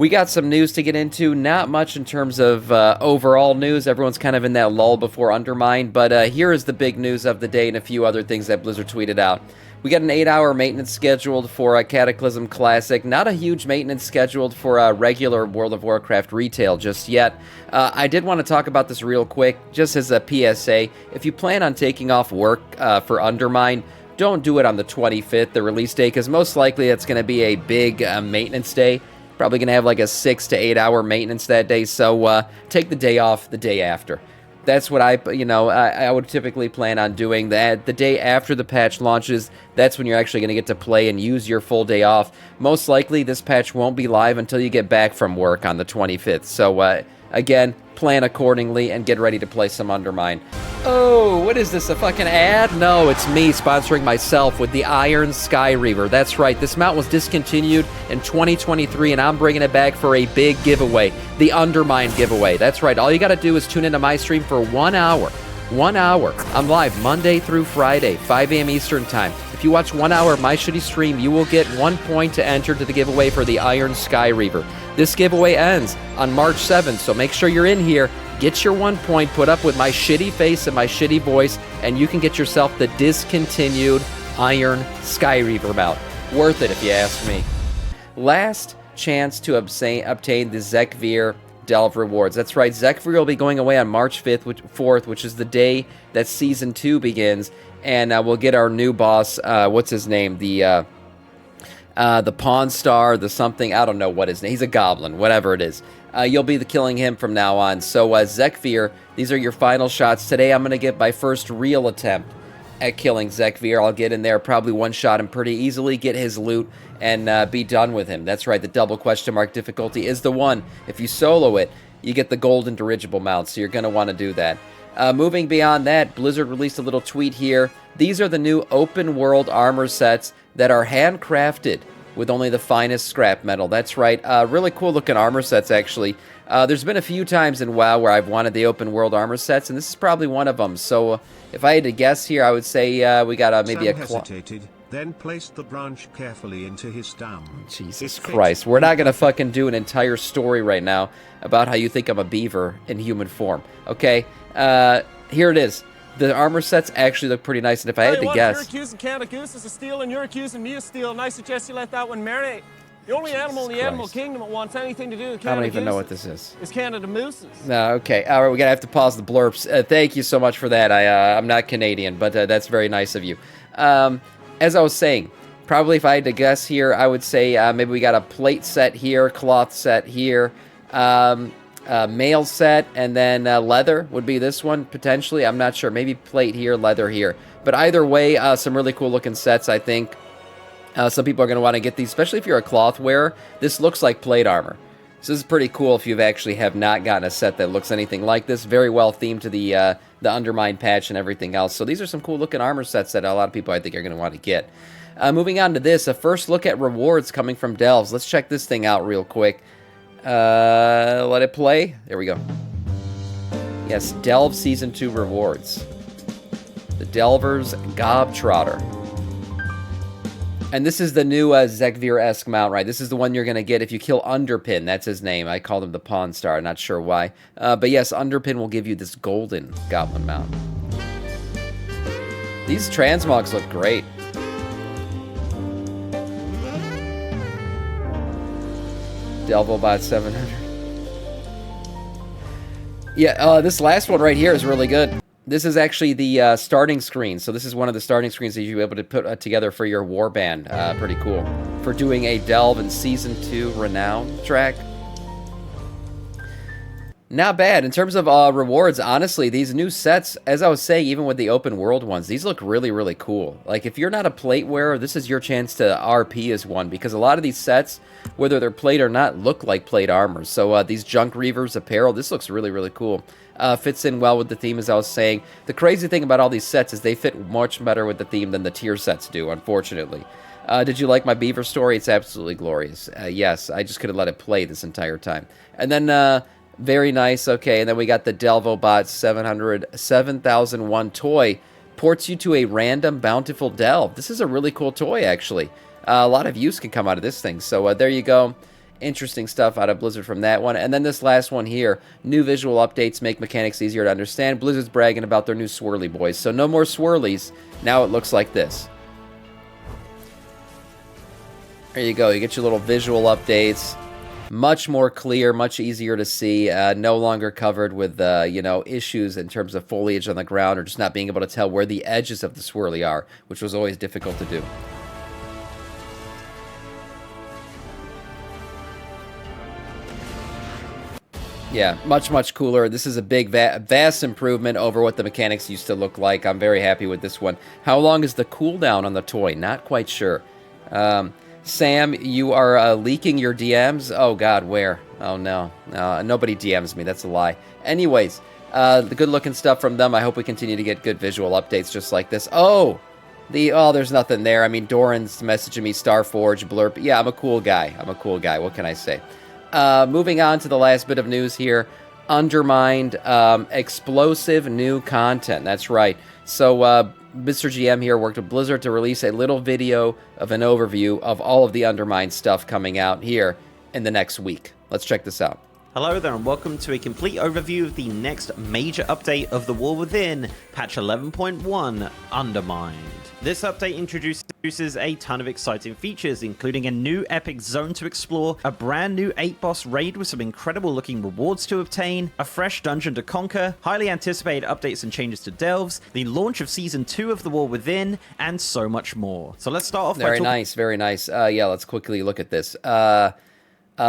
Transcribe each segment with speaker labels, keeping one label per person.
Speaker 1: We got some news to get into. Not much in terms of overall news. Everyone's kind of in that lull before Undermine. But here is the big news of the day and a few other things that Blizzard tweeted out. We got an 8-hour maintenance scheduled for a Cataclysm Classic. Not a huge maintenance scheduled for a regular World of Warcraft retail just yet. I did want to talk about this real quick, just as a PSA. If you plan on taking off work for Undermine, don't do it on the 25th, the release day, because most likely it's going to be a big maintenance day. Probably going to have like a 6 to 8 hour maintenance that day, so take the day off the day after. That's what I would typically plan on doing. That the day after the patch launches, that's when you're actually going to get to play and use your full day off. Most likely, this patch won't be live until you get back from work on the 25th. So, again, plan accordingly and get ready to play some Undermine. Oh, what is this, a fucking ad? No, it's me sponsoring myself with the Iron Sky Reaver. That's right, this mount was discontinued in 2023, and I'm bringing it back for a big giveaway, the Undermine giveaway. That's right, all you gotta do is tune into my stream for 1 hour. 1 hour. I'm live Monday through Friday, 5 a.m. Eastern Time. If you watch 1 hour of my shitty stream, you will get 1 point to enter to the giveaway for the Iron Sky Reaver. This giveaway ends on March 7th, so make sure you're in here. Get your 1 point, put up with my shitty face and my shitty voice, and you can get yourself the discontinued Iron Sky Reaver mount. Worth it if you ask me. Last chance to obtain the Zekvir Delve rewards. That's right, Zekvir will be going away on March 4th, which is the day that Season 2 begins, and we'll get our new boss, what's his name, the Pawn Star, the something, I don't know what his name, he's a goblin, whatever it is. You'll be killing him from now on. So, Zekvir, these are your final shots. Today, I'm going to get my first real attempt at killing Zekvir. I'll get in there, probably one-shot him pretty easily, get his loot, and be done with him. That's right, the double question mark difficulty is the one. If you solo it, you get the golden dirigible mount, so you're going to want to do that. Moving beyond that, Blizzard released a little tweet here. These are the new open-world armor sets that are handcrafted with only the finest scrap metal. That's right. Really cool-looking armor sets, actually. There's been a few times in WoW where I've wanted the open-world armor sets, and this is probably one of them. So, if I had to guess here, I would say we got maybe
Speaker 2: Sam hesitated, then placed the branch carefully into his stem.
Speaker 1: Jesus Christ. We're not going to fucking do an entire story right now about how you think I'm a beaver in human form. Okay? Here it is. The armor sets actually look pretty nice, and if I had to guess...
Speaker 3: You're accusing Canada Goose is a steal, and you're accusing me of steal, and I suggest you let that one marinate. The only animal in the animal kingdom that wants anything to do with Canada
Speaker 1: I don't even know what
Speaker 3: Gooses
Speaker 1: this is.
Speaker 3: Canada Mooses.
Speaker 1: No, okay. All right, we're going to have to pause the blurps. Thank you so much for that. I'm not Canadian, but that's very nice of you. As I was saying, probably if I had to guess here, I would say maybe we got a plate set here, cloth set here, mail set, and then leather would be this one, potentially. I'm not sure. Maybe plate here, leather here. But either way, some really cool looking sets, I think. Some people are going to want to get these, especially if you're a cloth wearer. This looks like plate armor. So this is pretty cool if you actually have not gotten a set that looks anything like this. Very well themed to the Undermine patch and everything else. So these are some cool looking armor sets that a lot of people I think are going to want to get. Moving on to this, a first look at rewards coming from Delves. Let's check this thing out real quick. Let it play. There we go. Yes, Delve Season 2 rewards. The Delver's Gobtrotter. And this is the new Zekvir-esque mount, right? This is the one you're going to get if you kill Underpin. That's his name. I called him the Pawn Star. Not sure why. But yes, Underpin will give you this golden goblin mount. These transmogs look great. Delvobot 700. Yeah, this last one right here is really good. This is actually the starting screen. So this is one of the starting screens that you'll be able to put together for your warband. Pretty cool. For doing a Delve in Season 2 Renown track. Not bad. In terms of rewards, honestly, these new sets, as I was saying, even with the open world ones, these look really, really cool. Like, if you're not a plate wearer, this is your chance to RP as one, because a lot of these sets, whether they're plate or not, look like plate armor. So these Junk Reavers apparel, this looks really, really cool. Fits in well with the theme, as I was saying. The crazy thing about all these sets is they fit much better with the theme than the tier sets do, unfortunately. Did you like my beaver story? It's absolutely glorious. Yes, I just couldn't let it play this entire time. And then... very nice. Okay, and then we got the Delvobot 7001 toy. Ports you to a random bountiful delve. This is a really cool toy, actually. A lot of use can come out of this thing. So there you go. Interesting stuff out of Blizzard from that one. And then this last one here, new visual updates make mechanics easier to understand. Blizzard's bragging about their new swirly boys. So no more swirlies. Now it looks like this. There you go. You get your little visual updates. Much more clear, much easier to see. No longer covered with, you know, issues in terms of foliage on the ground or just not being able to tell where the edges of the swirly are, which was always difficult to do. Yeah, much cooler. This is a big, vast improvement over what the mechanics used to look like. I'm very happy with this one. How long is the cooldown on the toy? Not quite sure. Sam, you are leaking your DMs? Oh, God, where? Oh, no. Nobody DMs me. That's a lie. Anyways, the good-looking stuff from them. I hope we continue to get good visual updates just like this. Oh, there's nothing there. I mean, Doran's messaging me, Starforge, Blurp. Yeah, I'm a cool guy. What can I say? Moving on to the last bit of news here. Undermined, explosive new content. That's right. So, Mr. GM here worked with Blizzard to release a little video of an overview of all of the Undermined stuff coming out here in the next week. Let's check this out.
Speaker 4: Hello there and welcome to a complete overview of the next major update of The War Within, patch 11.1, Undermined. This update introduces a ton of exciting features, including a new epic zone to explore, a brand new 8-boss raid with some incredible looking rewards to obtain, a fresh dungeon to conquer, highly anticipated updates and changes to delves, the launch of Season 2 of The War Within, and so much more. So let's start off by
Speaker 1: Very nice. Yeah, let's quickly look at this.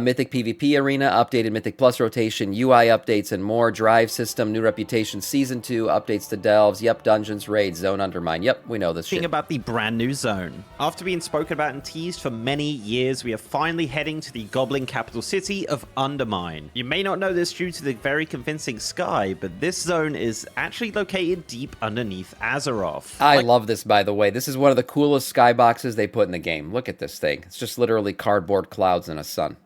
Speaker 1: Mythic PvP Arena, updated Mythic Plus rotation, UI updates, and more. Drive system, new reputation, Season 2, updates to delves, yep, dungeons, raids, zone undermine. Yep, we know this shit.
Speaker 4: About the brand new zone. After being spoken about and teased for many years, we are finally heading to the Goblin capital city of Undermine. You may not know this due to the very convincing sky, but this zone is actually located deep underneath Azeroth.
Speaker 1: I love this, by the way. This is one of the coolest skyboxes they put in the game. Look at this thing. It's just literally cardboard clouds in a sun.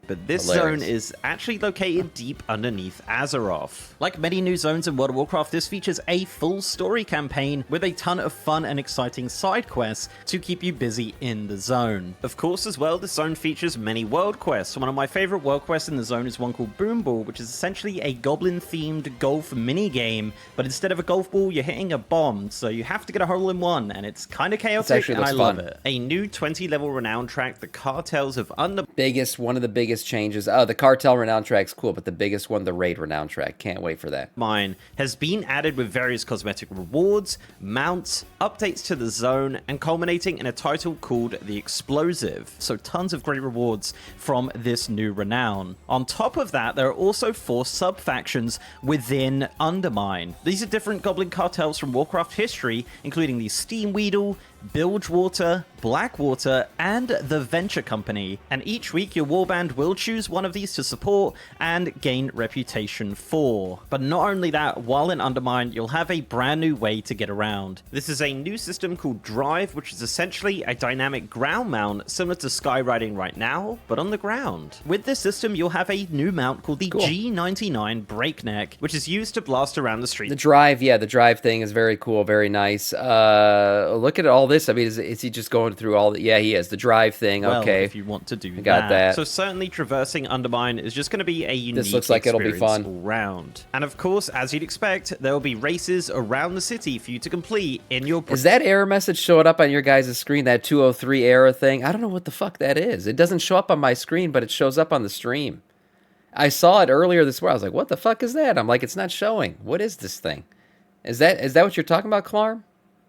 Speaker 4: But this zone is actually located deep underneath Azeroth. Like many new zones in World of Warcraft, this features a full story campaign with a ton of fun and exciting side quests to keep you busy in the zone. Of course, as well, this zone features many world quests. One of my favorite world quests in the zone is one called Boom Ball, which is essentially a goblin-themed golf mini-game, but instead of a golf ball, you're hitting a bomb, so you have to get a hole-in-one, and it's kind of chaotic, and I love it. A new 20-level renown track, The Cartels of
Speaker 1: One of the biggest changes. Oh, the Cartel Renown track's cool, but the biggest one, the Raid Renown track. Can't wait for that.
Speaker 4: Mine has been added with various cosmetic rewards, mounts, updates to the zone, and culminating in a title called The Explosive. So tons of great rewards from this new renown. On top of that, there are also 4 sub-factions within Undermine. These are different goblin cartels from Warcraft history, including the Steamweedle, Bilgewater, Blackwater, and the Venture Company. And each week your warband will choose one of these to support and gain reputation for. But not only that, while in Undermine, you'll have a brand new way to get around. This is a new system called Drive, which is essentially a dynamic ground mount similar to skywriting right now, but on the ground. With this system, you'll have a new mount called the G99 Breakneck, which is used to blast around the street.
Speaker 1: The Drive, yeah, the Drive thing is very cool, very nice. Look at all this. I mean, is he just going through all the... Yeah, he is. The Drive thing,
Speaker 4: well,
Speaker 1: okay.
Speaker 4: If you want to do
Speaker 1: got that.
Speaker 4: So certainly traversing Undermine is just going to be a unique
Speaker 1: This looks like it'll be fun.
Speaker 4: All round. And of course, as you'd expect, there will be races around the city for you to complete in your...
Speaker 1: Is that error message showing up on your guys' screen, that 203 error thing? I don't know what the fuck that is. It doesn't show up on my screen, but it shows up on the stream. I saw it earlier this morning. I was like, what the fuck is that? I'm like, it's not showing. What is this thing? Is that what you're talking about, Clarm?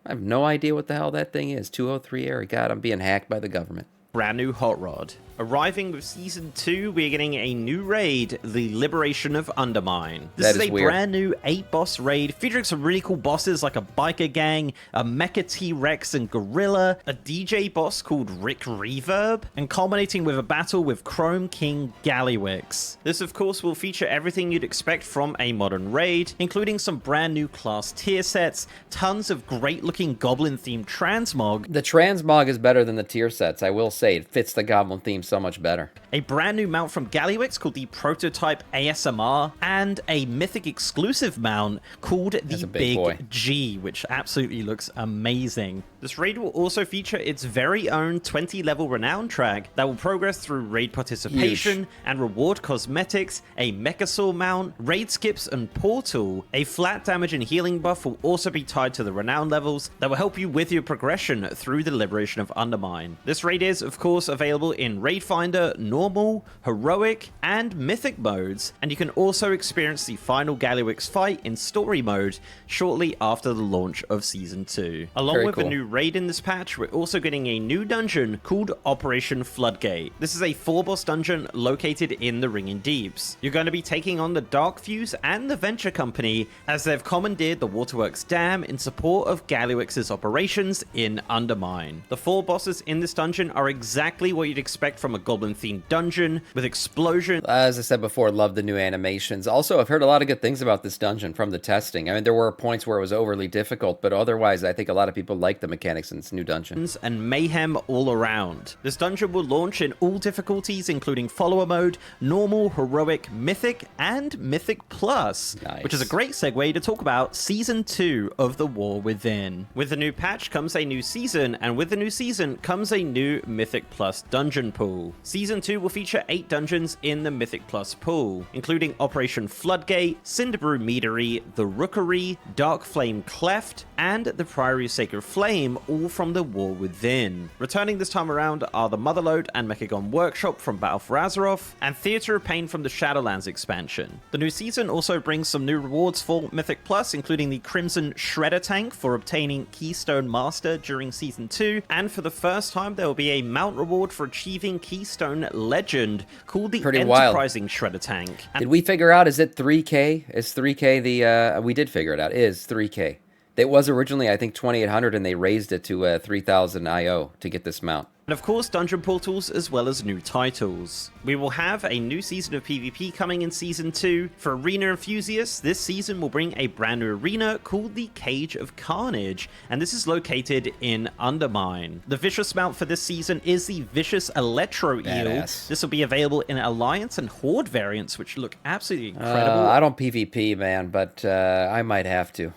Speaker 1: I have no idea what the hell that thing is. 203 error. God, I'm being hacked by the government.
Speaker 4: Brand new Hot Rod. Arriving with Season 2, we're getting a new raid, the Liberation of Undermine. This is a brand new 8-boss raid featuring some really cool bosses like a biker gang, a mecha T-Rex and gorilla, a DJ boss called Rick Reverb, and culminating with a battle with Chrome King Gallywix. This, of course, will feature everything you'd expect from a modern raid, including some brand new class tier sets, tons of great-looking goblin-themed transmog.
Speaker 1: The transmog is better than the tier sets, I will say. say, it fits the Goblin theme so much better.
Speaker 4: A brand new mount from Galliwix called the Prototype ASMR, and a Mythic exclusive mount called the Big G, which absolutely looks amazing. This raid will also feature its very own 20-level Renown track that will progress through raid participation and reward cosmetics, a Mechasaur mount, raid skips and portal. A flat damage and healing buff will also be tied to the Renown levels that will help you with your progression through the liberation of Undermine. This raid is, of course, available in Raid Finder, Normal, Heroic, and Mythic modes, and you can also experience the final Galliwix fight in Story mode shortly after the launch of Season 2. Along with a new raid in this patch, we're also getting a new dungeon called Operation Floodgate. This is a 4-boss dungeon located in the Ringing Deeps. You're going to be taking on the Dark Fuse and the Venture Company as they've commandeered the Waterworks Dam in support of Galliwix's operations in Undermine. The 4 bosses in this dungeon are exactly what you'd expect from a Goblin-themed dungeon, with explosions.
Speaker 1: As I said before, love the new animations. Also, I've heard a lot of good things about this dungeon from the testing. I mean, there were points where it was overly difficult, but otherwise, I think a lot of people like the mechanics in this new dungeon.
Speaker 4: And mayhem all around. This dungeon will launch in all difficulties, including Follower Mode, Normal, Heroic, Mythic, and Mythic Plus, which is a great segue to talk about Season 2 of The War Within. With the new patch comes a new season, and with the new season comes a new Mythic Plus dungeon pool. Season 2 will feature 8 dungeons in the Mythic Plus pool, including Operation Floodgate, Cinderbrew Meadery, the Rookery, Dark Flame Cleft, and the Priory of Sacred Flame, all from The War Within. Returning this time around are the Motherlode and Mechagon Workshop from Battle for Azeroth, and Theatre of Pain from the Shadowlands expansion. The new season also brings some new rewards for Mythic Plus, including the Crimson Shredder Tank for obtaining Keystone Master during Season 2, and for the first time there will be a mount reward for achieving Keystone Legend called the Enterprising Shredder Tank.
Speaker 1: Did we figure out, is it 3K? Is 3K the, we did figure it out, is 3K. It was originally, I think, 2,800, and they raised it to 3,000 IO to get this mount.
Speaker 4: And of course, dungeon portals as well as new titles. We will have a new season of PvP coming in Season 2. For arena enthusiasts, this season will bring a brand new arena called the Cage of Carnage, and this is located in Undermine. The Vicious mount for this season is the Vicious Electro Eel. This will be available in Alliance and Horde variants, which look absolutely incredible.
Speaker 1: I don't PvP, man, but I might have to.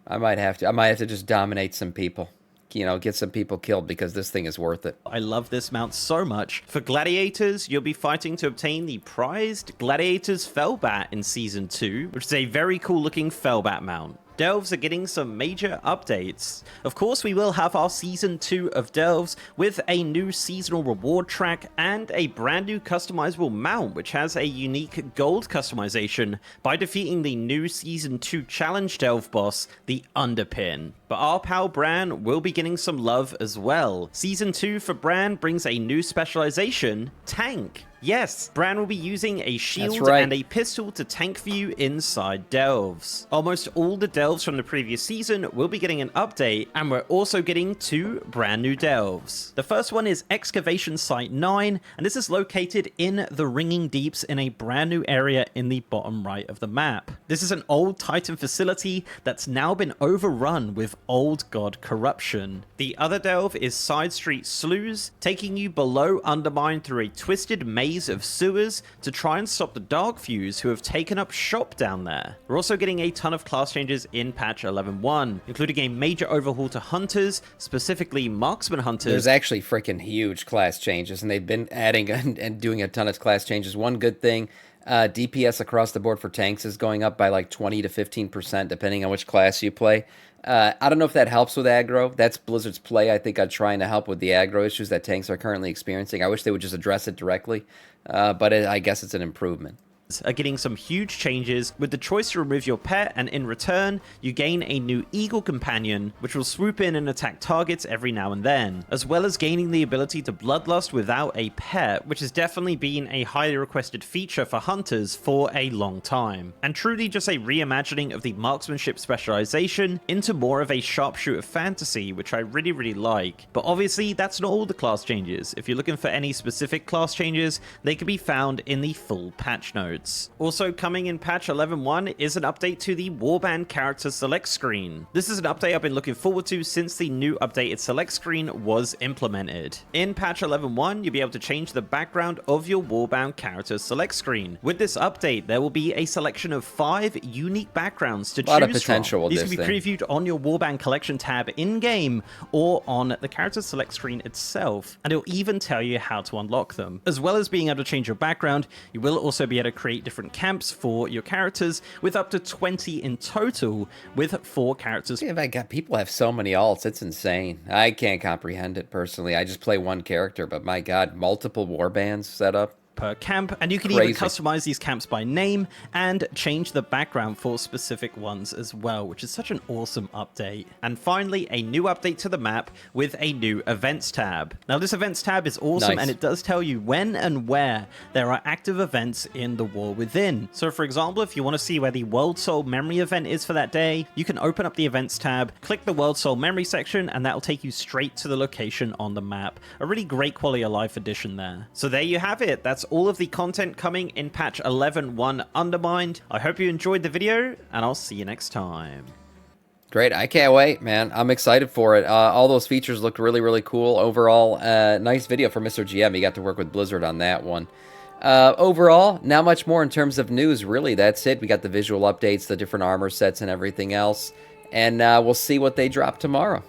Speaker 1: I might have to just dominate some people. You know, get some people killed because this thing is worth it.
Speaker 4: I love this mount so much. For gladiators, you'll be fighting to obtain the prized Gladiators Fellbat in Season 2, which is a very cool looking Fellbat mount. Delves are getting some major updates. Of course, we will have our Season 2 of Delves with a new seasonal reward track and a brand new customizable mount, which has a unique gold customization by defeating the new Season 2 challenge Delve boss, the Underpin. But our pal Bran will be getting some love as well. Season 2 for Bran brings a new specialization, Tank. Yes, Bran will be using a shield and a pistol to tank for you inside Delves. Almost all the Delves from the previous season will be getting an update, and we're also getting 2 brand new Delves. The first one is Excavation Site 9, and this is located in the Ringing Deeps in a brand new area in the bottom right of the map. This is an old Titan facility that's now been overrun with old god corruption. The other Delve is Side Street Sloughs, taking you below Undermine through a twisted maze of sewers to try and stop the Dark Fuse who have taken up shop down there. We're also getting a ton of class changes in patch 11.1, including a major overhaul to Hunters, specifically Marksman Hunters.
Speaker 1: There's actually freaking huge class changes, and they've been adding and doing a ton of class changes. One good thing, DPS across the board for tanks is going up by like 20 to 15%, depending on which class you play. I don't know if that helps with aggro. That's Blizzard's play, I think, on trying to help with the aggro issues that tanks are currently experiencing. I wish they would just address it directly, but I guess it's an improvement.
Speaker 4: Are getting some huge changes with the choice to remove your pet, and in return you gain a new Eagle Companion which will swoop in and attack targets every now and then, as well as gaining the ability to bloodlust without a pet, which has definitely been a highly requested feature for hunters for a long time, and truly just a reimagining of the marksmanship specialization into more of a sharpshooter fantasy, which I really like. But obviously that's not all the class changes. If you're looking for any specific class changes, they can be found in the full patch notes. modes. Also coming in patch 11.1 is an update to the Warband character select screen. This is an update I've been looking forward to since the new updated select screen was implemented. In patch 11.1, you'll be able to change the background of your Warbound character select screen. With this update, there will be a selection of 5 unique backgrounds to choose from.
Speaker 1: A lot of potential with
Speaker 4: These
Speaker 1: this
Speaker 4: can be previewed on your Warband collection tab in-game or on the character select screen itself, and it'll even tell you how to unlock them. As well as being able to change your background, you will also be able to create different camps for your characters with up to 20 in total with 4 characters.
Speaker 1: Yeah, people have so many alts, it's insane. I can't comprehend it personally. I just play one character, but my god, multiple warbands set up.
Speaker 4: Per camp, and you can
Speaker 1: Crazy.
Speaker 4: even customize these camps by name and change the background for specific ones as well, which is such an awesome update. And finally, a new update to the map with a new events tab. Now this events tab is awesome,
Speaker 1: Nice.
Speaker 4: and it does tell you when and where there are active events in the War Within. So for example, if you want to see where the World Soul Memory event is for that day, you can open up the events tab, click the World Soul Memory section, and that'll take you straight to the location on the map. A really great quality of life addition there. So there you have it. That's all of the content coming in patch 11.1 Undermined. I hope you enjoyed the video, and I'll see you next time.
Speaker 1: Great, I can't wait, man. I'm excited for it. All those features look really, really cool. Overall, nice video for Mr. GM. He got to work with Blizzard on that one. Overall, not much more in terms of news, really. That's it. We got the visual updates, the different armor sets, and everything else. And we'll see what they drop tomorrow.